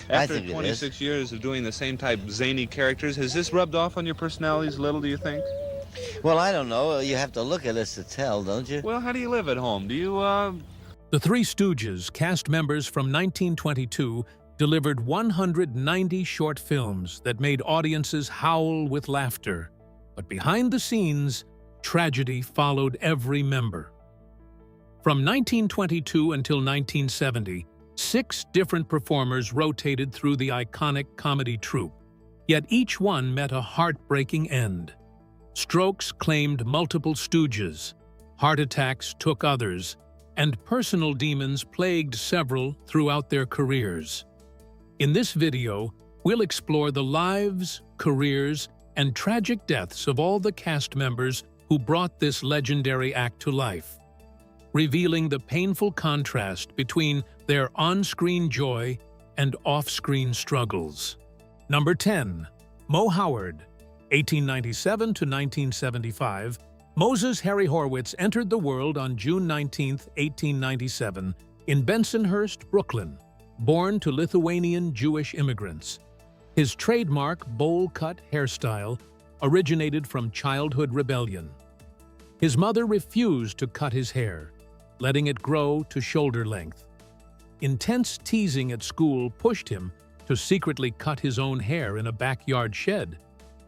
I After think it is. 26 years of doing the same type zany characters, has this rubbed off on your personalities a little, do you think? Well, I don't know. You have to look at us to tell, don't you? Well, how do you live at home? Do you, The Three Stooges, cast members from 1922, delivered 190 short films that made audiences howl with laughter. But behind the scenes, tragedy followed every member. From 1922 until 1970, 6 different performers rotated through the iconic comedy troupe, yet each one met a heartbreaking end. Strokes claimed multiple stooges, heart attacks took others, and personal demons plagued several throughout their careers. In this video, we'll explore the lives, careers, and tragic deaths of all the cast members who brought this legendary act to life, revealing the painful contrast between their on-screen joy and off-screen struggles. Number 10. Moe Howard. 1897 to 1975, Moses Harry Horwitz entered the world on June 19, 1897, in Bensonhurst, Brooklyn, born to Lithuanian Jewish immigrants. His trademark bowl-cut hairstyle originated from childhood rebellion. His mother refused to cut his hair, letting it grow to shoulder length. Intense teasing at school pushed him to secretly cut his own hair in a backyard shed,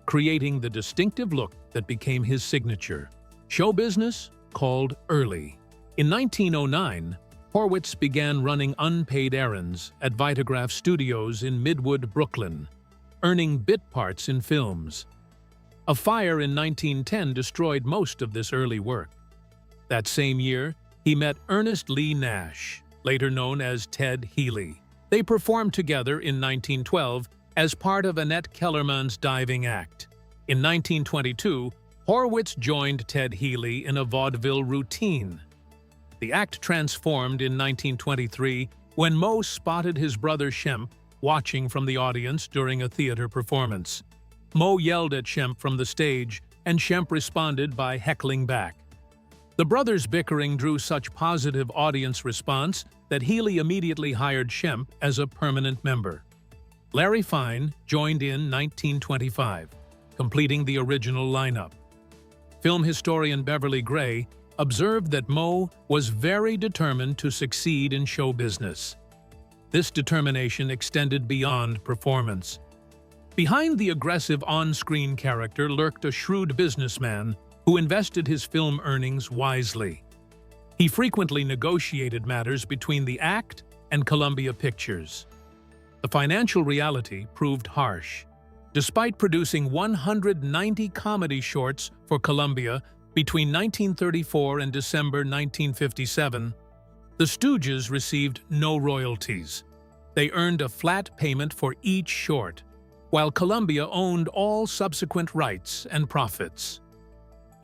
creating the distinctive look that became his signature. Show business called early. In 1909, Horwitz began running unpaid errands at Vitagraph Studios in Midwood, Brooklyn, earning bit parts in films. A fire in 1910 destroyed most of this early work. That same year, he met Ernest Lee Nash, later known as Ted Healy. They performed together in 1912 as part of Annette Kellerman's diving act. In 1922, Horwitz joined Ted Healy in a vaudeville routine. The act transformed in 1923 when Moe spotted his brother Shemp watching from the audience during a theater performance. Moe yelled at Shemp from the stage, and Shemp responded by heckling back. The brothers' bickering drew such positive audience response that Healy immediately hired Shemp as a permanent member. Larry Fine joined in 1925, completing the original lineup. Film historian Beverly Gray observed that Moe was very determined to succeed in show business. This determination extended beyond performance. Behind the aggressive on-screen character lurked a shrewd businessman who invested his film earnings wisely. He frequently negotiated matters between the act and Columbia Pictures. The financial reality proved harsh. Despite producing 190 comedy shorts for Columbia between 1934 and December 1957, the Stooges received no royalties. They earned a flat payment for each short, while Columbia owned all subsequent rights and profits.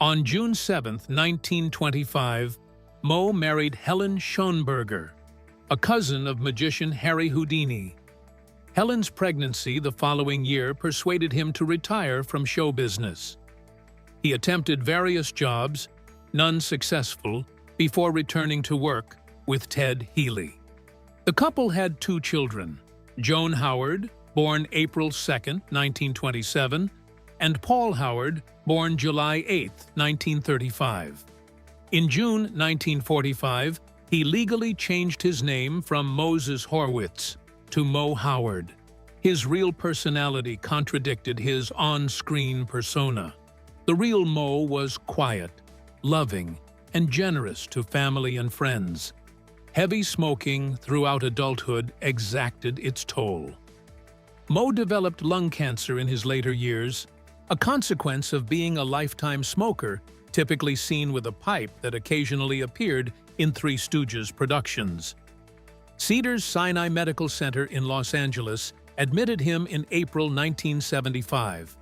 On June 7, 1925, Moe married Helen Schoenberger, a cousin of magician Harry Houdini. Helen's pregnancy the following year persuaded him to retire from show business. He attempted various jobs, none successful, before returning to work with Ted Healy. The couple had 2 children, Joan Howard, born April 2, 1927, and Paul Howard, born July 8, 1935. In June 1945, he legally changed his name from Moses Horwitz to Moe Howard. His real personality contradicted his on-screen persona. The real Moe was quiet, loving, and generous to family and friends. Heavy smoking throughout adulthood exacted its toll. Moe developed lung cancer in his later years, a consequence of being a lifetime smoker, typically seen with a pipe that occasionally appeared in Three Stooges productions. Cedars-Sinai Medical Center in Los Angeles admitted him in April 1975.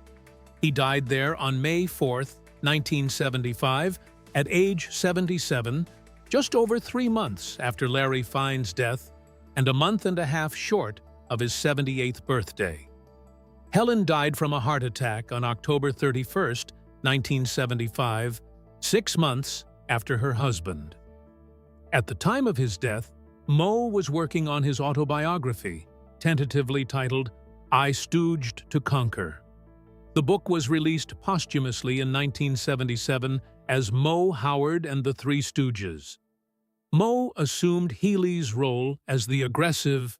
He died there on May 4, 1975, at age 77, just over 3 months after Larry Fine's death and a month and a half short of his 78th birthday. Helen died from a heart attack on October 31, 1975, 6 months after her husband. At the time of his death, Moe was working on his autobiography, tentatively titled I Stooged to Conquer. The book was released posthumously in 1977 as Moe Howard and the Three Stooges. Moe assumed Healy's role as the aggressive,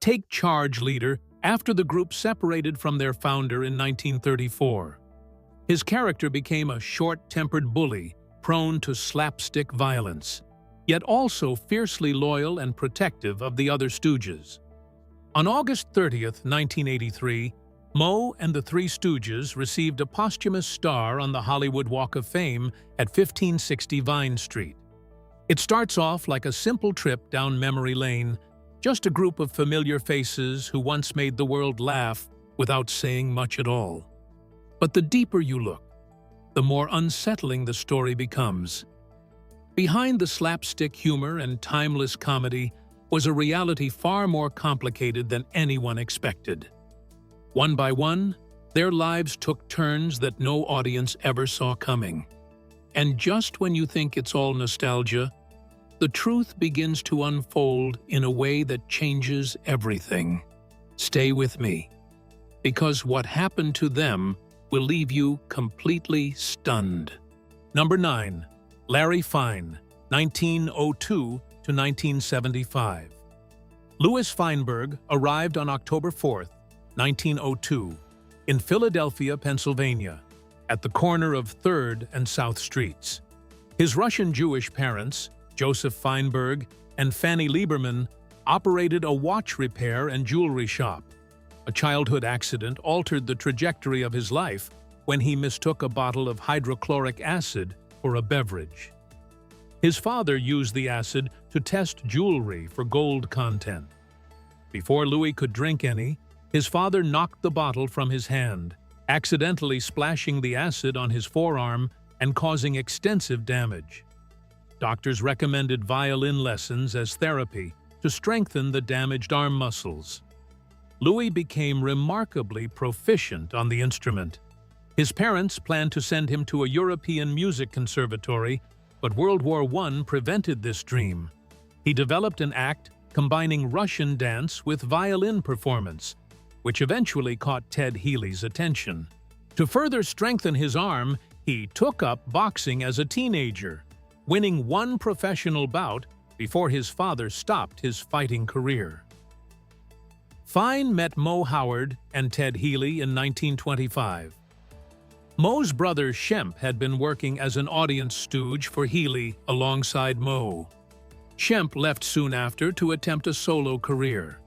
take-charge leader after the group separated from their founder in 1934. His character became a short-tempered bully, prone to slapstick violence, yet also fiercely loyal and protective of the other Stooges. On August 30th, 1983, Moe and the Three Stooges received a posthumous star on the Hollywood Walk of Fame at 1560 Vine Street. It starts off like a simple trip down memory lane, just a group of familiar faces who once made the world laugh without saying much at all. But the deeper you look, the more unsettling the story becomes. Behind the slapstick humor and timeless comedy was a reality far more complicated than anyone expected. One by one, their lives took turns that no audience ever saw coming. And just when you think it's all nostalgia, the truth begins to unfold in a way that changes everything. Stay with me, because what happened to them will leave you completely stunned. Number 9. Larry Fine, 1902 to 1975. Louis Feinberg arrived on October 4th, 1902, in Philadelphia, Pennsylvania, at the corner of 3rd and South Streets. His Russian-Jewish parents, Joseph Feinberg and Fanny Lieberman, operated a watch repair and jewelry shop. A childhood accident altered the trajectory of his life when he mistook a bottle of hydrochloric acid for a beverage. His father used the acid to test jewelry for gold content. Before Louis could drink any, his father knocked the bottle from his hand, accidentally splashing the acid on his forearm and causing extensive damage. Doctors recommended violin lessons as therapy to strengthen the damaged arm muscles. Louis became remarkably proficient on the instrument. His parents planned to send him to a European music conservatory, but World War I prevented this dream. He developed an act combining Russian dance with violin performance, which eventually caught Ted Healy's attention. To further strengthen his arm, he took up boxing as a teenager, winning one professional bout before his father stopped his fighting career. Fine met Moe Howard and Ted Healy in 1925. Moe's brother Shemp had been working as an audience stooge for Healy alongside Moe. Shemp left soon after to attempt a solo career.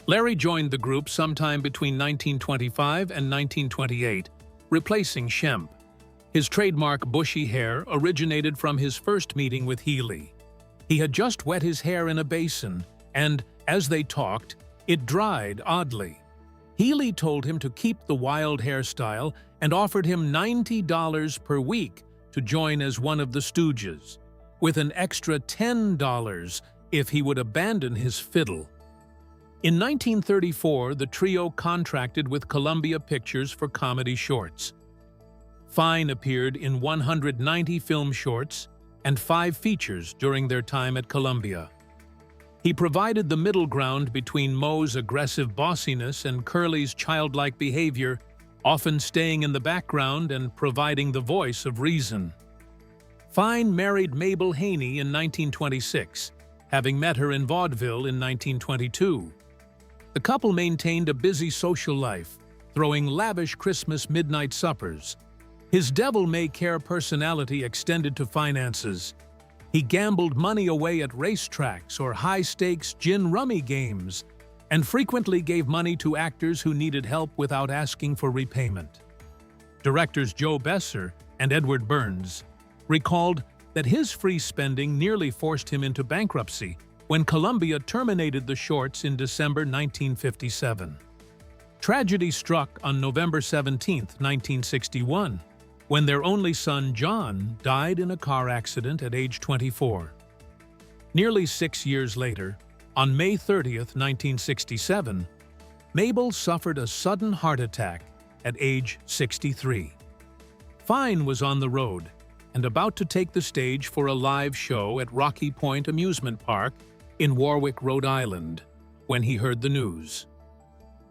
Larry joined the group sometime between 1925 and 1928, replacing Shemp. His trademark bushy hair originated from his first meeting with Healy. He had just wet his hair in a basin, and, as they talked, it dried oddly. Healy told him to keep the wild hairstyle and offered him $90 per week to join as one of the Stooges, with an extra $10 if he would abandon his fiddle. In 1934, the trio contracted with Columbia Pictures for comedy shorts. Fine appeared in 190 film shorts and 5 features during their time at Columbia. He provided the middle ground between Moe's aggressive bossiness and Curly's childlike behavior, often staying in the background and providing the voice of reason. Fine married Mabel Haney in 1926, having met her in vaudeville in 1922. The couple maintained a busy social life, throwing lavish Christmas midnight suppers. His devil-may-care personality extended to finances. He gambled money away at racetracks or high-stakes gin-rummy games, and frequently gave money to actors who needed help without asking for repayment. Directors Joe Besser and Edward Burns recalled that his free spending nearly forced him into bankruptcy when Columbia terminated the shorts in December 1957. Tragedy struck on November 17, 1961, when their only son, John, died in a car accident at age 24. Nearly 6 years later, on May 30, 1967, Mabel suffered a sudden heart attack at age 63. Fine was on the road and about to take the stage for a live show at Rocky Point Amusement Park in Warwick, Rhode Island, when he heard the news.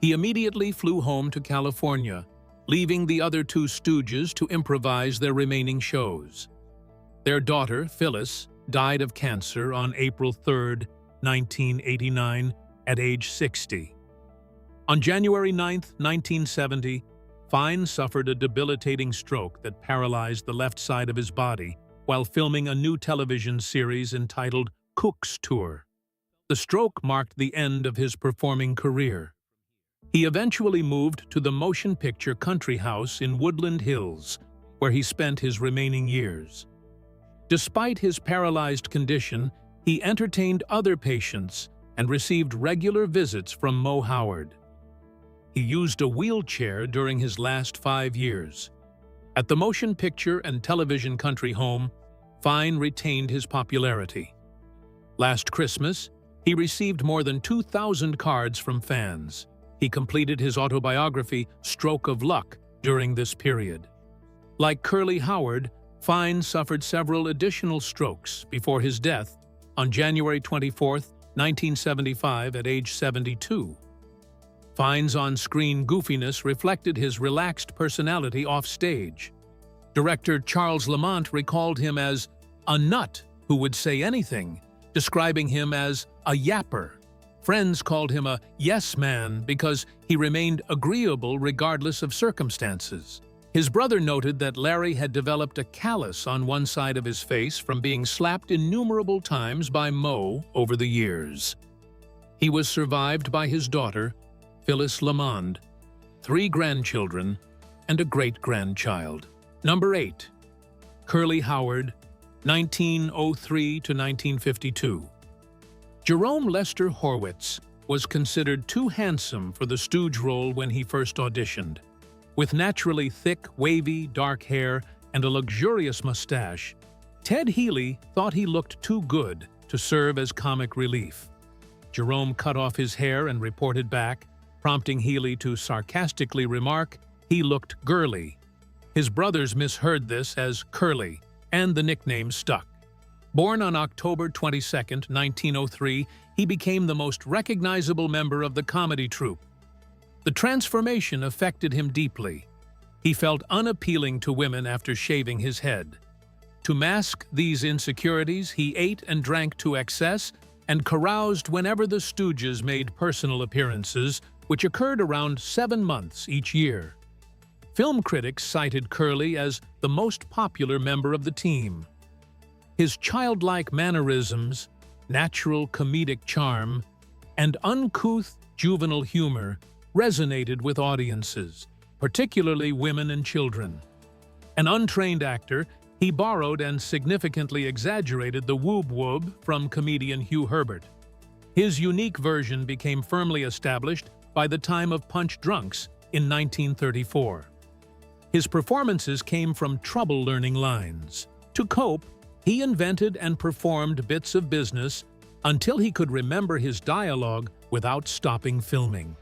He immediately flew home to California, leaving the other two Stooges to improvise their remaining shows. Their daughter, Phyllis, died of cancer on April 3, 1989, at age 60. On January 9, 1970, Fine suffered a debilitating stroke that paralyzed the left side of his body while filming a new television series entitled Cook's Tour. The stroke marked the end of his performing career. He eventually moved to the motion picture Country House in Woodland Hills, where he spent his remaining years. Despite his paralyzed condition, he entertained other patients and received regular visits from Moe Howard. He used a wheelchair during his last 5 years. At the motion picture and television country home, Fine retained his popularity. Last Christmas, he received more than 2,000 cards from fans. He completed his autobiography, Stroke of Luck, during this period. Like Curly Howard, Fine suffered several additional strokes before his death on January 24, 1975, at age 72. Fine's on-screen goofiness reflected his relaxed personality off-stage. Director Charles Lamont recalled him as a nut who would say anything, describing him as a yapper. Friends called him a yes man because he remained agreeable regardless of circumstances. His brother noted that Larry had developed a callus on one side of his face from being slapped innumerable times by Moe over the years. He was survived by his daughter, Phyllis Lamond, 3 grandchildren, and a great-grandchild. Number 8. Curly Howard, 1903 to 1952. Jerome Lester Horwitz was considered too handsome for the Stooge role when he first auditioned. With naturally thick, wavy, dark hair and a luxurious mustache, Ted Healy thought he looked too good to serve as comic relief. Jerome cut off his hair and reported back, prompting Healy to sarcastically remark he looked girly. His brothers misheard this as Curly, and the nickname stuck. Born on October 22, 1903, he became the most recognizable member of the comedy troupe. The transformation affected him deeply. He felt unappealing to women after shaving his head. To mask these insecurities, he ate and drank to excess and caroused whenever the Stooges made personal appearances, which occurred around 7 months each year. Film critics cited Curly as the most popular member of the team. His childlike mannerisms, natural comedic charm, and uncouth juvenile humor resonated with audiences, particularly women and children. An untrained actor, he borrowed and significantly exaggerated the woob-woob from comedian Hugh Herbert. His unique version became firmly established by the time of Punch Drunks in 1934. His performances came from trouble-learning lines. To cope, he invented and performed bits of business until he could remember his dialogue without stopping filming.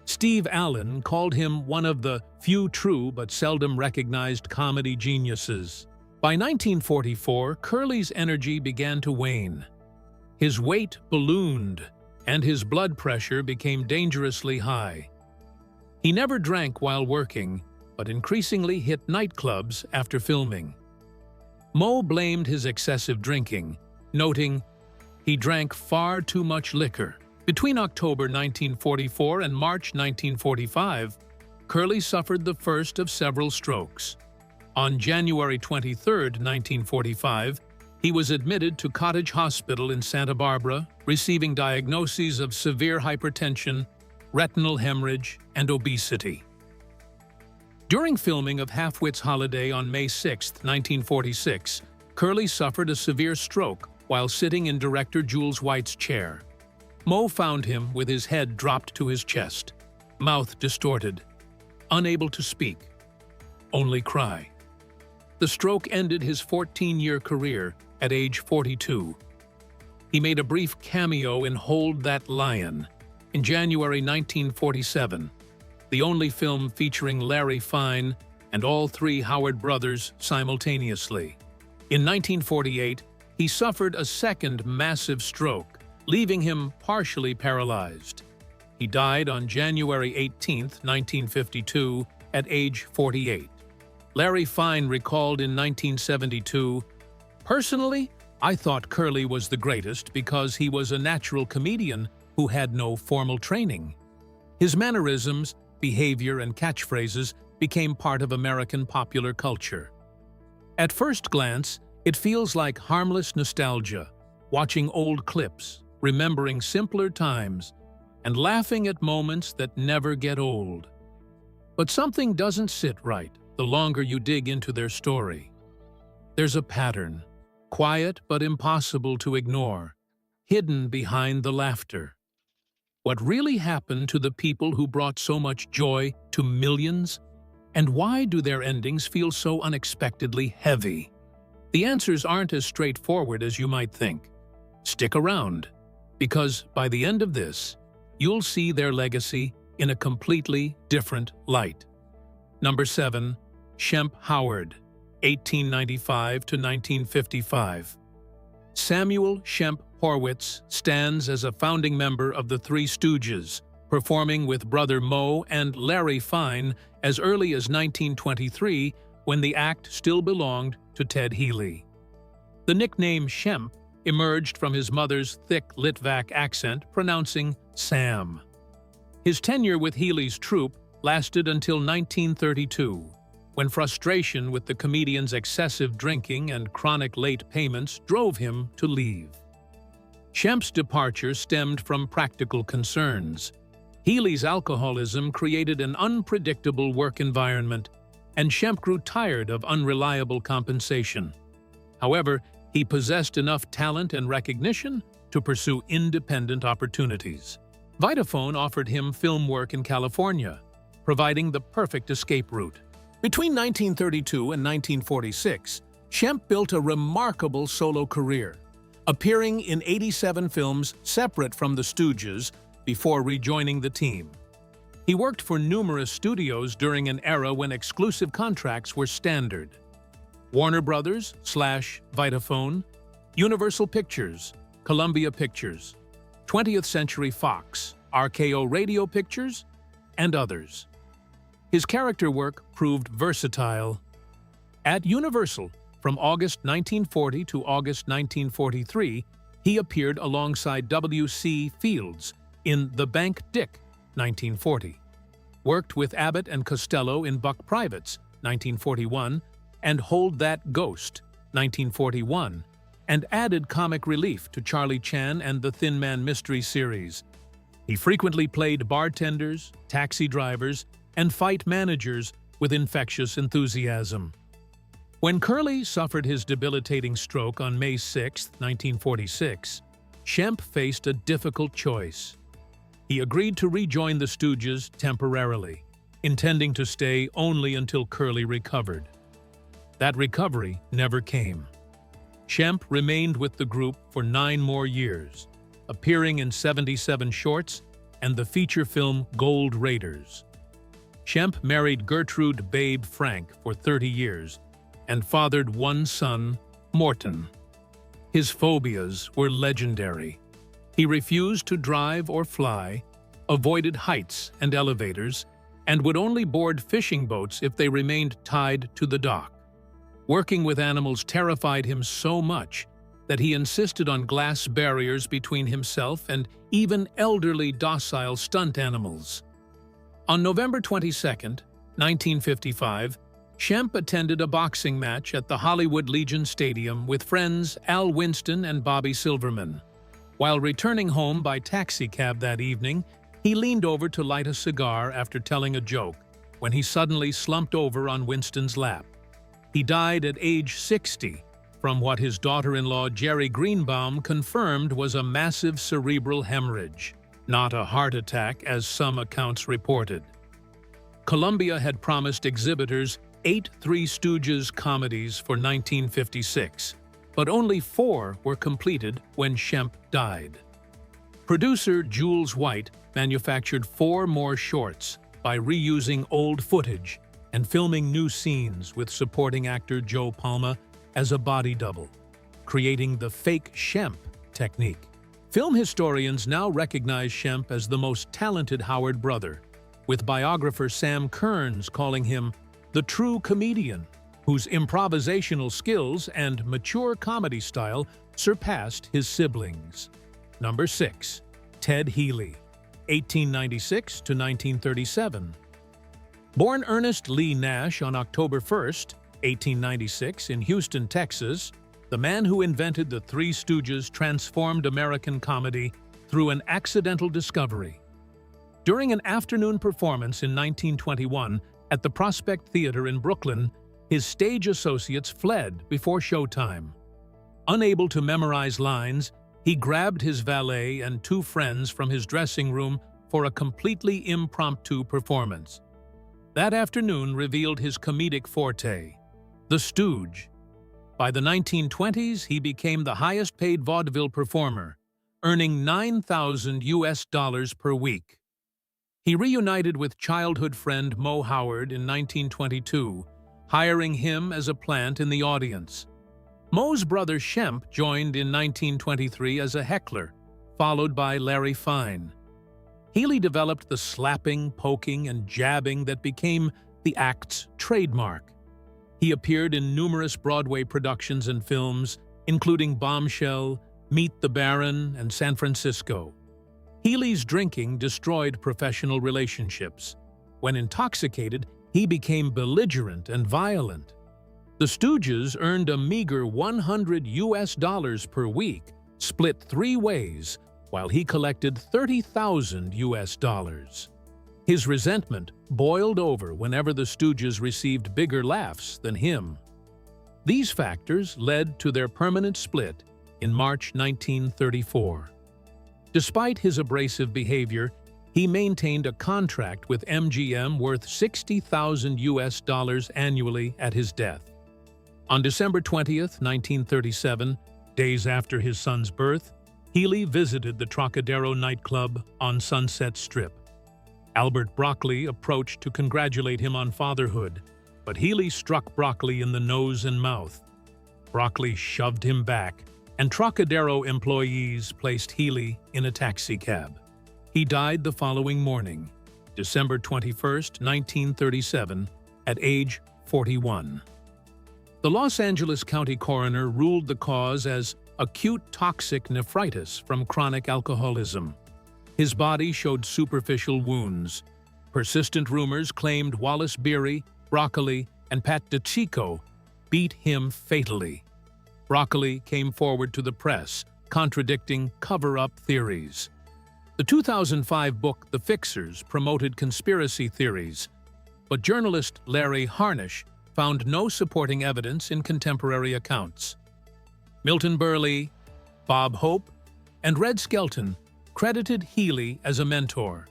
Steve Allen called him one of the few true but seldom recognized comedy geniuses. By 1944, Curly's energy began to wane. His weight ballooned, and his blood pressure became dangerously high. He never drank while working, but increasingly hit nightclubs after filming. Moe blamed his excessive drinking, noting, "He drank far too much liquor." Between October 1944 and March 1945, Curly suffered the first of several strokes. On January 23, 1945, he was admitted to Cottage Hospital in Santa Barbara, receiving diagnoses of severe hypertension, retinal hemorrhage, and obesity. During filming of Half-Wit's Holiday on May 6, 1946, Curly suffered a severe stroke while sitting in director Jules White's chair. Moe found him with his head dropped to his chest, mouth distorted, unable to speak, only cry. The stroke ended his 14-year career at age 42. He made a brief cameo in Hold That Lion in January 1947, the only film featuring Larry Fine and all 3 Howard brothers simultaneously. In 1948, he suffered a second massive stroke, leaving him partially paralyzed. He died on January 18, 1952, at age 48. Larry Fine recalled in 1972, "Personally, I thought Curly was the greatest because he was a natural comedian who had no formal training. His mannerisms, behavior, and catchphrases became part of American popular culture. At first glance, it feels like harmless nostalgia, watching old clips, remembering simpler times, and laughing at moments that never get old. But something doesn't sit right the longer you dig into their story. There's a pattern, quiet but impossible to ignore, hidden behind the laughter. What really happened to the people who brought so much joy to millions? And why do their endings feel so unexpectedly heavy? The answers aren't as straightforward as you might think. Stick around, because by the end of this, you'll see their legacy in a completely different light. Number 7. Shemp Howard, 1895 to 1955. Samuel Shemp Horwitz stands as a founding member of the Three Stooges, performing with brother Moe and Larry Fine as early as 1923, when the act still belonged to Ted Healy. The nickname Shemp emerged from his mother's thick Litvak accent pronouncing Sam. His tenure with Healy's troupe lasted until 1932, when frustration with the comedian's excessive drinking and chronic late payments drove him to leave. Shemp's departure stemmed from practical concerns. Healy's alcoholism created an unpredictable work environment, and Shemp grew tired of unreliable compensation. However, he possessed enough talent and recognition to pursue independent opportunities. Vitaphone offered him film work in California, providing the perfect escape route. Between 1932 and 1946, Shemp built a remarkable solo career, appearing in 87 films separate from the Stooges before rejoining the team. He worked for numerous studios during an era when exclusive contracts were standard. Warner Brothers / Vitaphone, Universal Pictures, Columbia Pictures, 20th Century Fox, RKO Radio Pictures, and others. His character work proved versatile. At Universal, from August 1940 to August 1943, he appeared alongside W.C. Fields in The Bank Dick, 1940, worked with Abbott and Costello in Buck Privates, 1941, and Hold That Ghost, 1941, and added comic relief to Charlie Chan and the Thin Man Mystery series. He frequently played bartenders, taxi drivers, and fight managers with infectious enthusiasm. When Curly suffered his debilitating stroke on May 6, 1946, Shemp faced a difficult choice. He agreed to rejoin the Stooges temporarily, intending to stay only until Curly recovered. That recovery never came. Shemp remained with the group for 9 more years, appearing in 77 shorts and the feature film Gold Raiders. Shemp married Gertrude Babe Frank for 30 years and fathered one son, Morton. His phobias were legendary. He refused to drive or fly, avoided heights and elevators, and would only board fishing boats if they remained tied to the dock. Working with animals terrified him so much that he insisted on glass barriers between himself and even elderly docile stunt animals. On November 22, 1955, Shemp attended a boxing match at the Hollywood Legion Stadium with friends Al Winston and Bobby Silverman. While returning home by taxicab that evening, he leaned over to light a cigar after telling a joke, when he suddenly slumped over on Winston's lap. He died at age 60 from what his daughter-in-law Jerry Greenbaum confirmed was a massive cerebral hemorrhage, not a heart attack as some accounts reported. Columbia had promised exhibitors 8 Three Stooges comedies for 1956, but only 4 were completed when Shemp died. Producer Jules White manufactured 4 more shorts by reusing old footage and filming new scenes with supporting actor Joe Palma as a body double, creating the fake Shemp technique. Film historians now recognize Shemp as the most talented Howard brother, with biographer Sam Kearns calling him the true comedian, whose improvisational skills and mature comedy style surpassed his siblings. Number 6. Ted Healy, 1896 to 1937. Born Ernest Lee Nash on October 1, 1896, in Houston, Texas, the man who invented the Three Stooges transformed American comedy through an accidental discovery. During an afternoon performance in 1921 at the Prospect Theater in Brooklyn, his stage associates fled before showtime. Unable to memorize lines, he grabbed his valet and 2 friends from his dressing room for a completely impromptu performance. That afternoon revealed his comedic forte, the Stooge. By the 1920s, he became the highest-paid vaudeville performer, earning $9,000 per week. He reunited with childhood friend Moe Howard in 1922, hiring him as a plant in the audience. Moe's brother Shemp joined in 1923 as a heckler, followed by Larry Fine. Healy developed the slapping, poking, and jabbing that became the act's trademark. He appeared in numerous Broadway productions and films, including Bombshell, Meet the Baron, and San Francisco. Healy's drinking destroyed professional relationships. When intoxicated, he became belligerent and violent. The Stooges earned a meager $100 per week, split 3 ways, while he collected $30,000. His resentment boiled over whenever the Stooges received bigger laughs than him. These factors led to their permanent split in March 1934. Despite his abrasive behavior, he maintained a contract with MGM worth $60,000 annually at his death. On December 20, 1937, days after his son's birth, Healy visited the Trocadero nightclub on Sunset Strip. Albert Broccoli approached to congratulate him on fatherhood, but Healy struck Broccoli in the nose and mouth. Broccoli shoved him back, and Trocadero employees placed Healy in a taxicab. He died the following morning, December 21, 1937, at age 41. The Los Angeles County coroner ruled the cause as acute toxic nephritis from chronic alcoholism. His body showed superficial wounds. Persistent rumors claimed Wallace Beery, Broccoli, and Pat DiCicco beat him fatally. Broccoli came forward to the press, contradicting cover-up theories. The 2005 book The Fixers promoted conspiracy theories, but journalist Larry Harnish found no supporting evidence in contemporary accounts. Milton Berle, Bob Hope, and Red Skelton credited Healy as a mentor.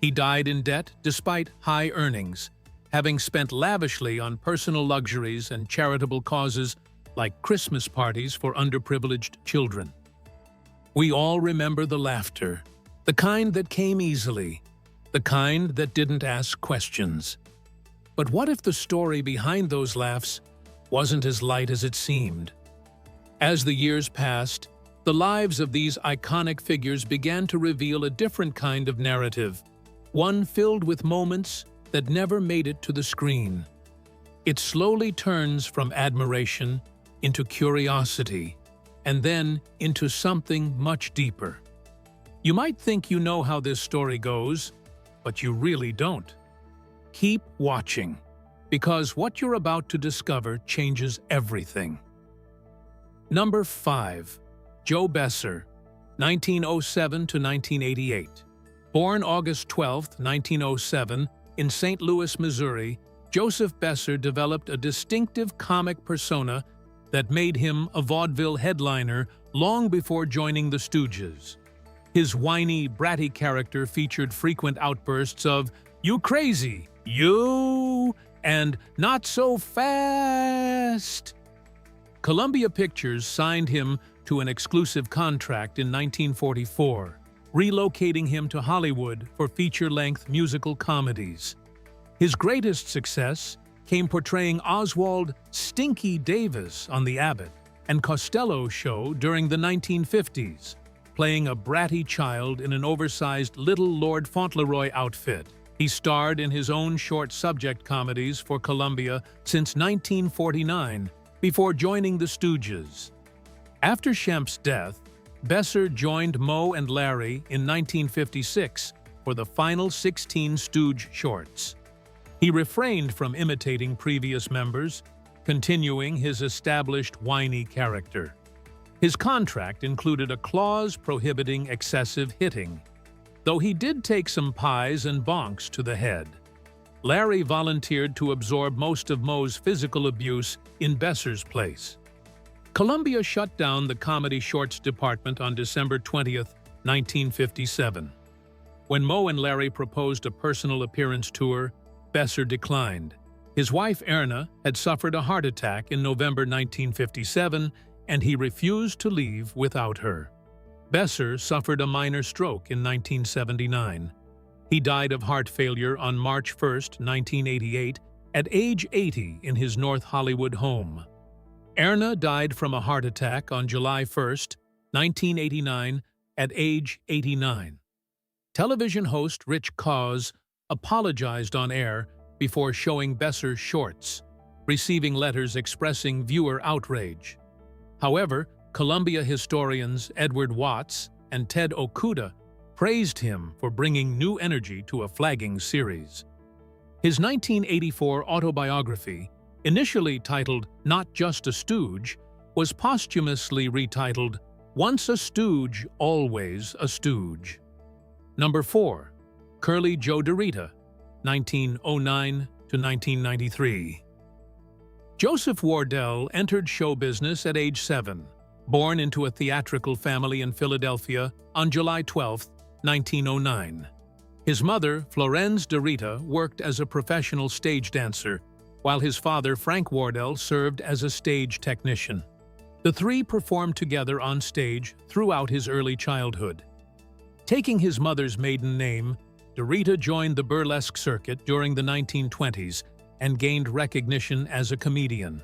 He died in debt despite high earnings, having spent lavishly on personal luxuries and charitable causes like Christmas parties for underprivileged children. We all remember the laughter, the kind that came easily, the kind that didn't ask questions. But what if the story behind those laughs wasn't as light as it seemed? As the years passed, the lives of these iconic figures began to reveal a different kind of narrative, one filled with moments that never made it to the screen. It slowly turns from admiration into curiosity, and then into something much deeper. You might think you know how this story goes, but you really don't. Keep watching, because what you're about to discover changes everything. Number 5. Joe Besser, 1907 to 1988. Born August 12, 1907, in St. Louis, Missouri, Joseph Besser developed a distinctive comic persona that made him a vaudeville headliner long before joining the Stooges. His whiny, bratty character featured frequent outbursts of, "You crazy, you," and "not so fast." Columbia Pictures signed him to an exclusive contract in 1944, relocating him to Hollywood for feature-length musical comedies. His greatest success came portraying Oswald "Stinky" Davis on The Abbott and Costello Show during the 1950s, playing a bratty child in an oversized Little Lord Fauntleroy outfit. He starred in his own short subject comedies for Columbia since 1949, before joining the Stooges. After Shemp's death, Besser joined Moe and Larry in 1956 for the final 16 Stooge shorts. He refrained from imitating previous members, continuing his established whiny character. His contract included a clause prohibiting excessive hitting, though he did take some pies and bonks to the head. Larry volunteered to absorb most of Moe's physical abuse in Besser's place. Columbia shut down the comedy shorts department on December 20, 1957. When Moe and Larry proposed a personal appearance tour, Besser declined. His wife Erna had suffered a heart attack in November 1957, and he refused to leave without her. Besser suffered a minor stroke in 1979. He died of heart failure on March 1, 1988, at age 80 in his North Hollywood home. Erna died from a heart attack on July 1, 1989, at age 89. Television host Rich Cause apologized on air before showing Besser's shorts, receiving letters expressing viewer outrage. However, Columbia historians Edward Watts and Ted Okuda praised him for bringing new energy to a flagging series. His 1984 autobiography, initially titled Not Just a Stooge, was posthumously retitled Once a Stooge, Always a Stooge. Number 4. Curly Joe DeRita, 1909 to 1993. Joseph Wardell entered show business at age 7, born into a theatrical family in Philadelphia on July 12, 1909. His mother, Florence DeRita, worked as a professional stage dancer, while his father, Frank Wardell, served as a stage technician. The three performed together on stage throughout his early childhood. Taking his mother's maiden name, DeRita joined the burlesque circuit during the 1920s and gained recognition as a comedian.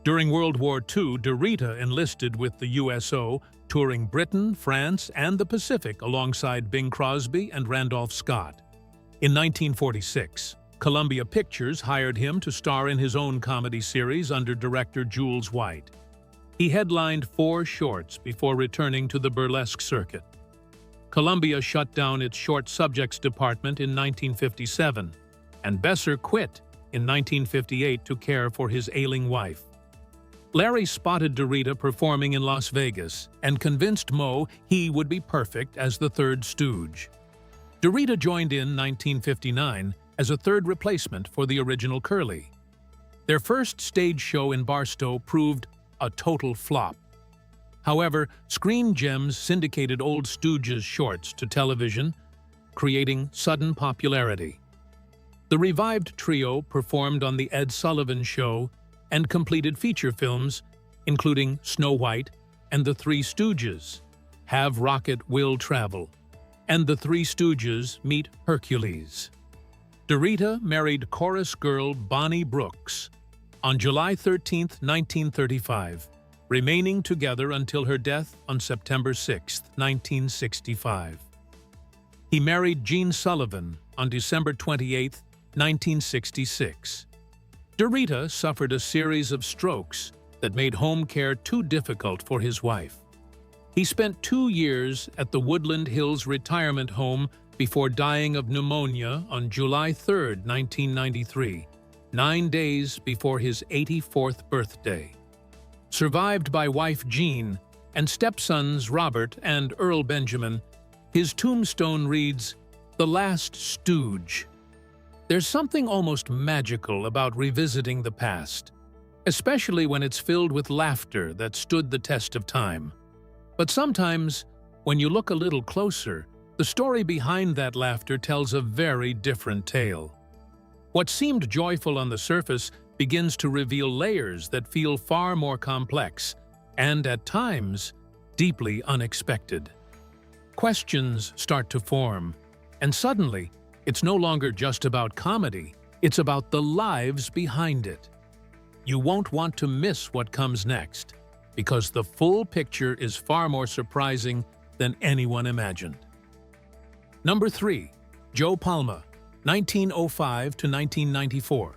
During World War II, DeRita enlisted with the USO, touring Britain, France, and the Pacific alongside Bing Crosby and Randolph Scott. In 1946, Columbia Pictures hired him to star in his own comedy series under director Jules White. He headlined 4 shorts before returning to the burlesque circuit. Columbia shut down its short subjects department in 1957, and Besser quit in 1958 to care for his ailing wife. Larry spotted DeRita performing in Las Vegas and convinced Moe he would be perfect as the third Stooge. DeRita joined in 1959 as a third replacement for the original Curly. Their first stage show in Barstow proved a total flop. However, Screen Gems syndicated old Stooges shorts to television, creating sudden popularity. The revived trio performed on The Ed Sullivan Show and completed feature films, including Snow White and The Three Stooges, Have Rocket Will Travel, and The Three Stooges Meet Hercules. DeRita married chorus girl Bonnie Brooks on July 13, 1935, remaining together until her death on September 6, 1965. He married Jean Sullivan on December 28, 1966. DeRita suffered a series of strokes that made home care too difficult for his wife. He spent 2 years at the Woodland Hills retirement home before dying of pneumonia on July 3, 1993, 9 days before his 84th birthday. Survived by wife Jean and stepsons Robert and Earl Benjamin, his tombstone reads, "The Last Stooge." There's something almost magical about revisiting the past, especially when it's filled with laughter that stood the test of time. But sometimes, when you look a little closer, the story behind that laughter tells a very different tale. What seemed joyful on the surface begins to reveal layers that feel far more complex and, at times, deeply unexpected. Questions start to form, and suddenly, it's no longer just about comedy, it's about the lives behind it. You won't want to miss what comes next, because the full picture is far more surprising than anyone imagined. Number 3. Joe Palma, 1905 to 1994.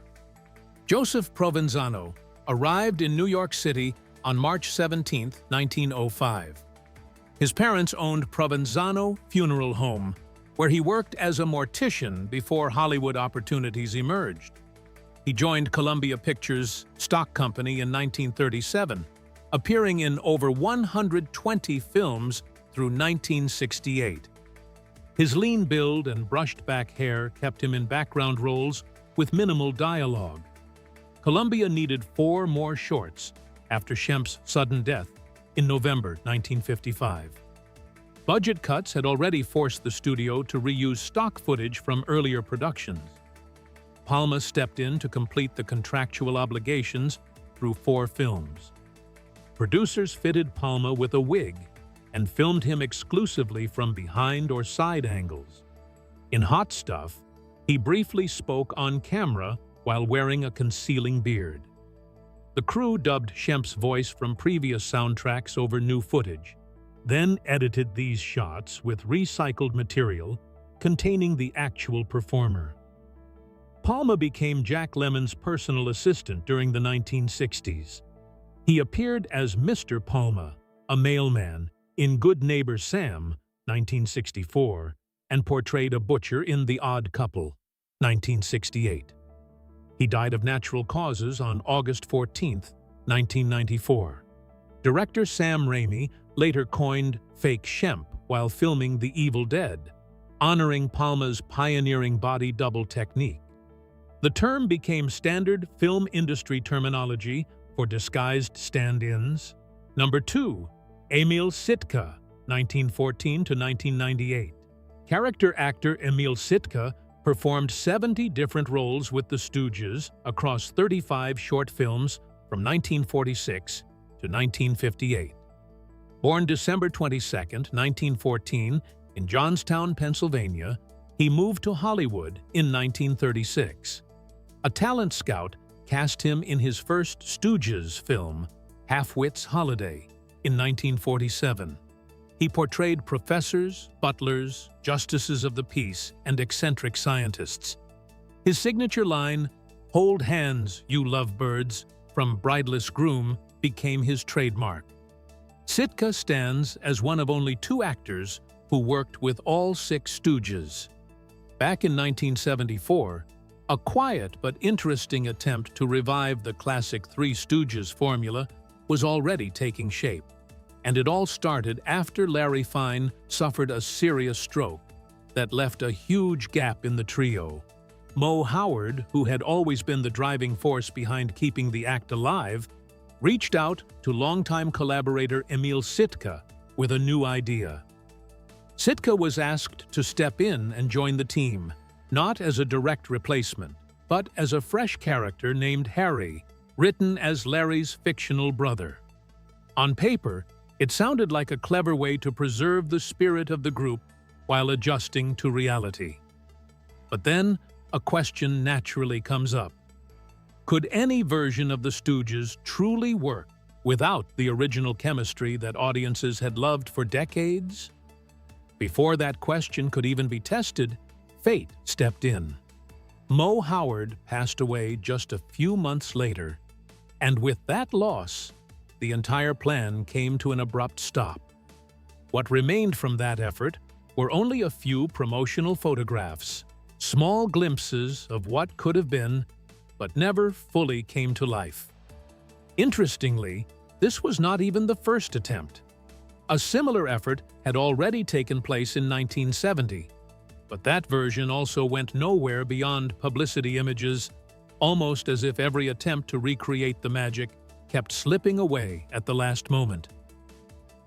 Joseph Provenzano arrived in New York City on March 17, 1905. His parents owned Provenzano Funeral Home, where he worked as a mortician before Hollywood opportunities emerged. He joined Columbia Pictures Stock Company in 1937, appearing in over 120 films through 1968. His lean build and brushed-back hair kept him in background roles with minimal dialogue. Columbia needed 4 more shorts after Shemp's sudden death in November 1955. Budget cuts had already forced the studio to reuse stock footage from earlier productions. Palma stepped in to complete the contractual obligations through 4 films. Producers fitted Palma with a wig and filmed him exclusively from behind or side angles. In Hot Stuff, he briefly spoke on camera while wearing a concealing beard. The crew dubbed Shemp's voice from previous soundtracks over new footage, then edited these shots with recycled material containing the actual performer. Palma became Jack Lemmon's personal assistant during the 1960s. He appeared as Mr. Palma, a mailman, in Good Neighbor Sam, 1964, and portrayed a butcher in The Odd Couple, 1968. He died of natural causes on August 14, 1994. Director Sam Raimi later coined fake Shemp while filming The Evil Dead, honoring Palma's pioneering body double technique. The term became standard film industry terminology for disguised stand-ins. Number 2. Emil Sitka, 1914 to 1998. Character actor Emil Sitka performed 70 different roles with the Stooges across 35 short films from 1946 to 1958. Born December 22, 1914, in Johnstown, Pennsylvania, he moved to Hollywood in 1936. A talent scout cast him in his first Stooges film, Half-Wit's Holiday, in 1947. He portrayed professors, butlers, justices of the peace, and eccentric scientists. His signature line, "Hold hands, you lovebirds," from Brideless Groom, became his trademark. Sitka stands as one of only 2 actors who worked with all 6 Stooges. Back in 1974, a quiet but interesting attempt to revive the classic Three Stooges formula was already taking shape, and it all started after Larry Fine suffered a serious stroke that left a huge gap in the trio. Moe Howard, who had always been the driving force behind keeping the act alive, reached out to longtime collaborator Emil Sitka with a new idea. Sitka was asked to step in and join the team, not as a direct replacement, but as a fresh character named Harry, written as Larry's fictional brother. On paper, it sounded like a clever way to preserve the spirit of the group while adjusting to reality. But then, a question naturally comes up. Could any version of the Stooges truly work without the original chemistry that audiences had loved for decades? Before that question could even be tested, fate stepped in. Moe Howard passed away just a few months later, and with that loss, the entire plan came to an abrupt stop. What remained from that effort were only a few promotional photographs, small glimpses of what could have been, but never fully came to life. Interestingly, this was not even the first attempt. A similar effort had already taken place in 1970, but that version also went nowhere beyond publicity images, almost as if every attempt to recreate the magic kept slipping away at the last moment.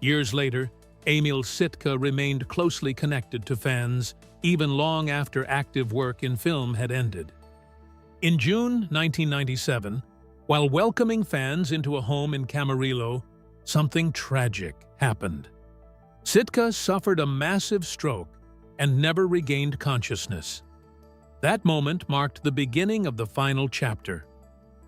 Years later, Emil Sitka remained closely connected to fans, even long after active work in film had ended. In June 1997, while welcoming fans into a home in Camarillo, something tragic happened. Sitka suffered a massive stroke and never regained consciousness. That moment marked the beginning of the final chapter.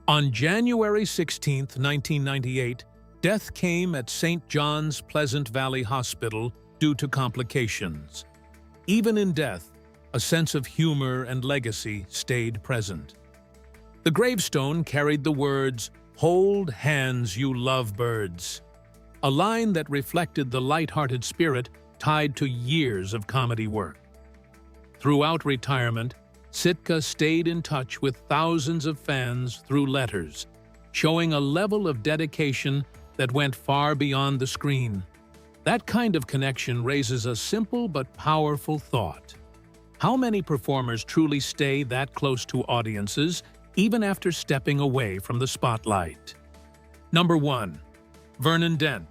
On January 16, 1998, death came at St. John's Pleasant Valley Hospital due to complications. Even in death, a sense of humor and legacy stayed present. The gravestone carried the words, "Hold hands, you lovebirds," a line that reflected the light-hearted spirit tied to years of comedy work. Throughout retirement, Sitka stayed in touch with thousands of fans through letters, showing a level of dedication that went far beyond the screen. That kind of connection raises a simple but powerful thought. How many performers truly stay that close to audiences, even after stepping away from the spotlight? Number 1. Vernon Dent,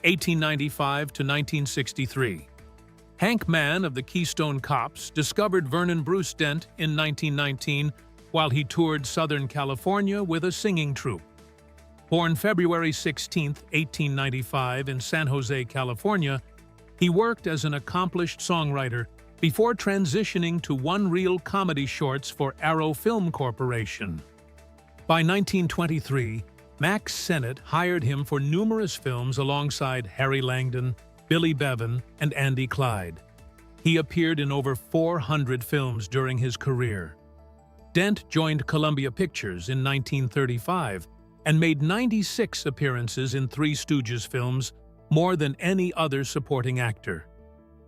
1895 to 1963. Hank Mann of the Keystone Cops discovered Vernon Bruce Dent in 1919 while he toured Southern California with a singing troupe. Born February 16, 1895 in San Jose, California, he worked as an accomplished songwriter before transitioning to one-reel comedy shorts for Arrow Film Corporation. By 1923, Max Sennett hired him for numerous films alongside Harry Langdon, Billy Bevan, and Andy Clyde. He appeared in over 400 films during his career. Dent joined Columbia Pictures in 1935 and made 96 appearances in Three Stooges films, more than any other supporting actor.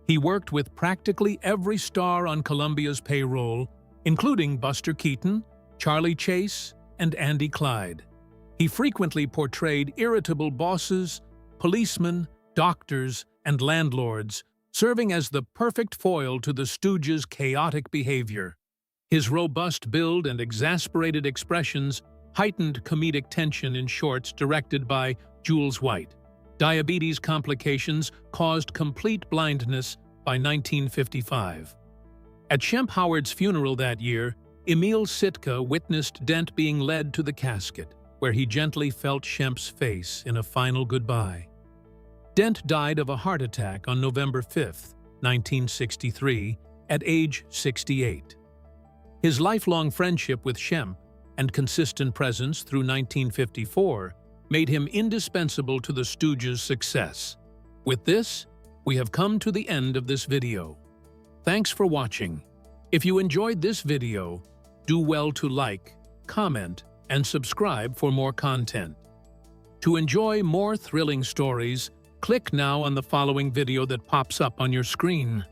He worked with practically every star on Columbia's payroll, including Buster Keaton, Charlie Chase, and Andy Clyde. He frequently portrayed irritable bosses, policemen, doctors, and landlords, serving as the perfect foil to the Stooges' chaotic behavior. His robust build and exasperated expressions heightened comedic tension in shorts directed by Jules White. Diabetes complications caused complete blindness by 1955. At Shemp Howard's funeral that year, Emil Sitka witnessed Dent being led to the casket, where he gently felt Shemp's face in a final goodbye. Dent died of a heart attack on November 5, 1963, at age 68. His lifelong friendship with Shemp and consistent presence through 1954 made him indispensable to the Stooges' success. With this, we have come to the end of this video. Thanks for watching. If you enjoyed this video, do well to like, comment, and subscribe for more content. To enjoy more thrilling stories, click now on the following video that pops up on your screen.